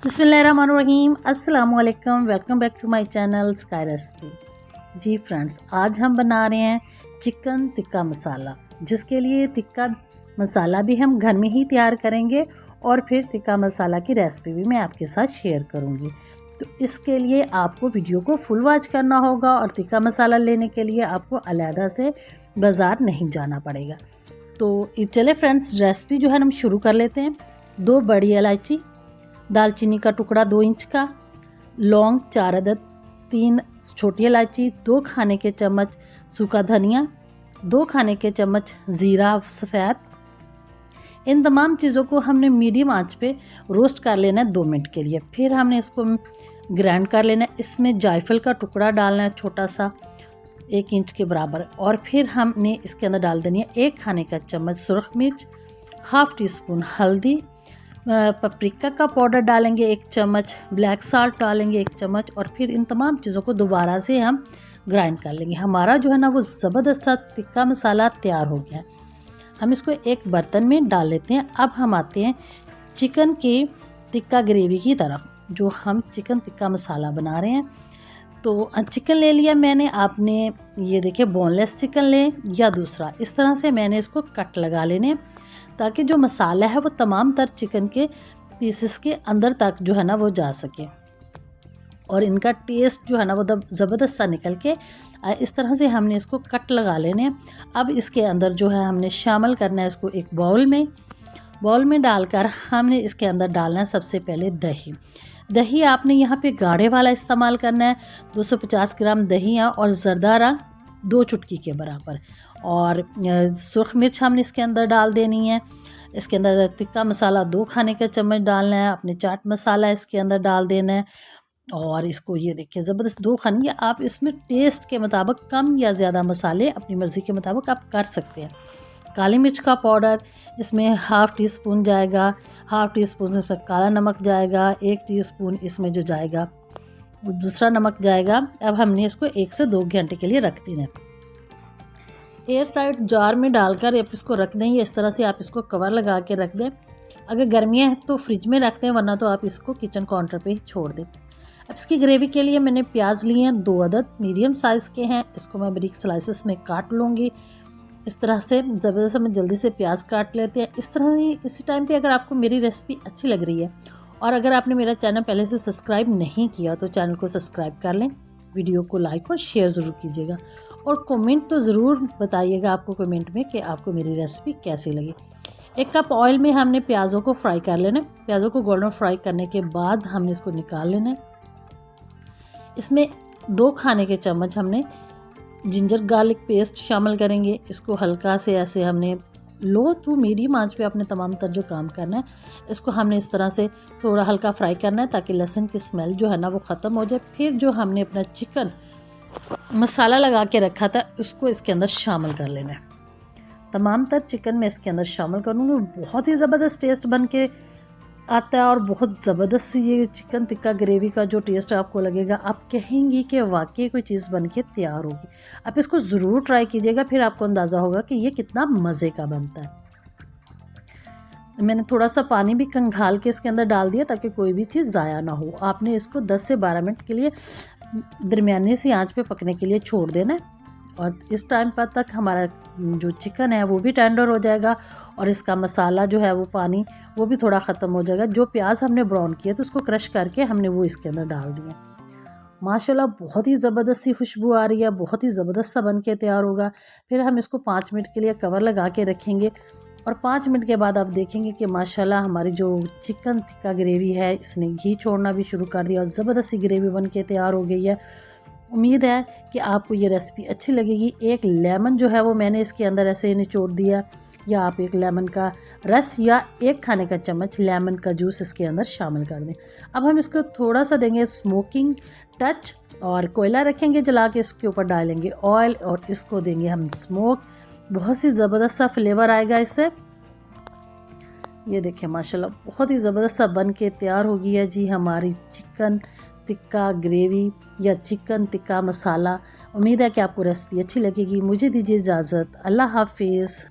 बिस्मिल्लाहिर्रहमानिर्रहीम अस्सलाम वालेकुम। Welcome back to my channel Sky Recipe. जी फ्रेंड्स, आज हम बना रहे हैं चिकन टिक्का मसाला, जिसके लिए टिक्का मसाला भी हम घर में ही तैयार करेंगे और फिर टिक्का मसाला की रेसिपी भी मैं आपके साथ शेयर करूंगी। तो इसके लिए आपको वीडियो को फुल वॉच करना होगा और टिक्का मसाला लेने के लिए आपको अलहदा से बाज़ार नहीं जाना पड़ेगा। तो चले फ्रेंड्स, रेसिपी जो है हम शुरू कर लेते हैं। 2 बड़ी इलायची, दालचीनी का टुकड़ा 2 इंच का, लौंग 4 अदद, 3 छोटी इलायची, 2 खाने के चम्मच सूखा धनिया, 2 खाने के चम्मच ज़ीरा सफ़ेद। इन तमाम चीज़ों को हमने मीडियम आंच पे रोस्ट कर लेना है 2 मिनट के लिए। फिर हमने इसको ग्राइंड कर लेना है। इसमें जायफल का टुकड़ा डालना है छोटा सा 1 इंच के बराबर, और फिर हमने इसके अंदर डाल देनी है 1 खाने का चम्मच सुरख मिर्च, हाफ़ टी स्पून हल्दी, पपरिका का पाउडर डालेंगे 1 चम्मच, ब्लैक साल्ट डालेंगे 1 चम्मच, और फिर इन तमाम चीज़ों को दोबारा से हम ग्राइंड कर लेंगे। हमारा जो है ना वो ज़बरदस्त टिक्का मसाला तैयार हो गया है। हम इसको एक बर्तन में डाल लेते हैं। अब हम आते हैं चिकन की टिक्का ग्रेवी की तरफ, जो हम चिकन टिक्का मसाला बना रहे हैं। तो चिकन ले लिया मैंने, आपने ये देखिए बोनलेस चिकन लें या दूसरा, इस तरह से मैंने इसको कट लगा लेने, ताकि जो मसाला है वो तमाम तर चिकन के पीसेस के अंदर तक जो है ना वो जा सके और इनका टेस्ट जो है ना वो ज़बरदस्त सा निकल के इस तरह से हमने इसको कट लगा लेने। अब इसके अंदर जो है हमने शामिल करना है इसको एक बाउल में डालकर हमने इसके अंदर डालना है सबसे पहले दही आपने यहाँ पे गाढ़े वाला इस्तेमाल करना है। 250 ग्राम दही और ज़रदा रंग 2 चुटकी के बराबर, और सुरख मिर्च हमने इसके अंदर डाल देनी है। इसके अंदर टिक्का मसाला 2 खाने का चम्मच डालना है, अपने चाट मसाला इसके अंदर डाल देना है, और इसको ये देखिए ज़बरदस्त 2 खाने। आप इसमें टेस्ट के मुताबिक कम या ज़्यादा मसाले अपनी मर्ज़ी के मुताबिक आप कर सकते हैं। काली मिर्च का पाउडर इसमें हाफ़ टी स्पून जाएगा, हाफ़ टी स्पून इसमें काला नमक जाएगा, 1 टीस्पून इसमें जो जाएगा दूसरा नमक जाएगा। अब हमने इसको 1 से 2 घंटे के लिए रख देना। एयर टाइट जार में डालकर आप इसको रख दें, इस तरह से आप इसको कवर लगा के रख दें। अगर गर्मियाँ हैं तो फ्रिज में रख दें, वरना तो आप इसको किचन काउंटर पे ही छोड़ दें। अब इसकी ग्रेवी के लिए मैंने प्याज लिए हैं 2 अदद, मीडियम साइज़ के हैं। इसको मैं बारीक स्लाइसेस में काट लूँगी। इस तरह से ज़बरदस्त में जल्दी से प्याज काट लेते हैं। इस तरह ही इसी टाइम पे अगर आपको मेरी रेसिपी अच्छी लग रही है और अगर आपने मेरा चैनल पहले से सब्सक्राइब नहीं किया तो चैनल को सब्सक्राइब कर लें, वीडियो को लाइक और शेयर ज़रूर कीजिएगा, और कमेंट तो ज़रूर बताइएगा आपको कमेंट में कि आपको मेरी रेसिपी कैसी लगी। 1 कप ऑयल में हमने प्याज़ों को फ्राई कर लेना है। प्याज़ों को गोल्डन फ्राई करने के बाद हमने इसको निकाल लेना है। इसमें 2 खाने के चम्मच हमने जिंजर गार्लिक पेस्ट शामिल करेंगे। इसको हल्का से ऐसे हमने लो टू मीडियम आंच पे अपने तमाम तर जो काम करना है, इसको हमने इस तरह से थोड़ा हल्का फ्राई करना है ताकि लहसुन की स्मेल जो है ना वो ख़त्म हो जाए। फिर जो हमने अपना चिकन मसाला लगा के रखा था उसको इसके अंदर शामिल कर लेना है। तमाम तर चिकन मैं इसके अंदर शामिल करूँगी। बहुत ही ज़बरदस्त टेस्ट बन के आता है और बहुत ज़बरदस्त ये चिकन टिक्का ग्रेवी का जो टेस्ट आपको लगेगा, आप कहेंगी कि वाकई कोई चीज़ बन के तैयार होगी। आप इसको ज़रूर ट्राई कीजिएगा, फिर आपको अंदाज़ा होगा कि ये कितना मज़े का बनता है। मैंने थोड़ा सा पानी भी खंगाल के इसके अंदर डाल दिया ताकि कोई भी चीज़ ज़ाया ना हो। आपने इसको 10 से 12 मिनट के लिए दरमियानी सी आंच पे पकने के लिए छोड़ देना है, और इस टाइम पर तक हमारा जो चिकन है वो भी टेंडर हो जाएगा और इसका मसाला जो है वो पानी वो भी थोड़ा ख़त्म हो जाएगा। जो प्याज हमने ब्राउन किया तो उसको क्रश करके हमने वो इसके अंदर डाल दिया। माशाल्लाह बहुत ही ज़बरदस्त सी खुशबू आ रही है, बहुत ही ज़बरदस्त सा बन के तैयार होगा। फिर हम इसको 5 मिनट के लिए कवर लगा के रखेंगे, और 5 मिनट के बाद आप देखेंगे कि माशाल्लाह हमारी जो चिकन टिक्का ग्रेवी है इसने घी छोड़ना भी शुरू कर दिया और ज़बरदस्त सी ग्रेवी बन के तैयार हो गई है। उम्मीद है कि आपको ये रेसिपी अच्छी लगेगी। 1 लेमन जो है वो मैंने इसके अंदर ऐसे निचोड़ दिया, या आप 1 लेमन का रस या 1 खाने का चम्मच लेमन का जूस इसके अंदर शामिल कर दें। अब हम इसको थोड़ा सा देंगे स्मोकिंग टच, और कोयला रखेंगे जला के, इसके ऊपर डालेंगे ऑयल और इसको देंगे हम स्मोक। बहुत सी ज़बरदस्त सा फ्लेवर आएगा इससे। ये देखिए माशाल्लाह बहुत ही ज़बरदस्त सा बन के तैयार हो गई है जी हमारी चिकन टिक्का ग्रेवी या चिकन टिक्का मसाला। उम्मीद है कि आपको रेसिपी अच्छी लगेगी। मुझे दीजिए इजाज़त। अल्लाह हाफिज़।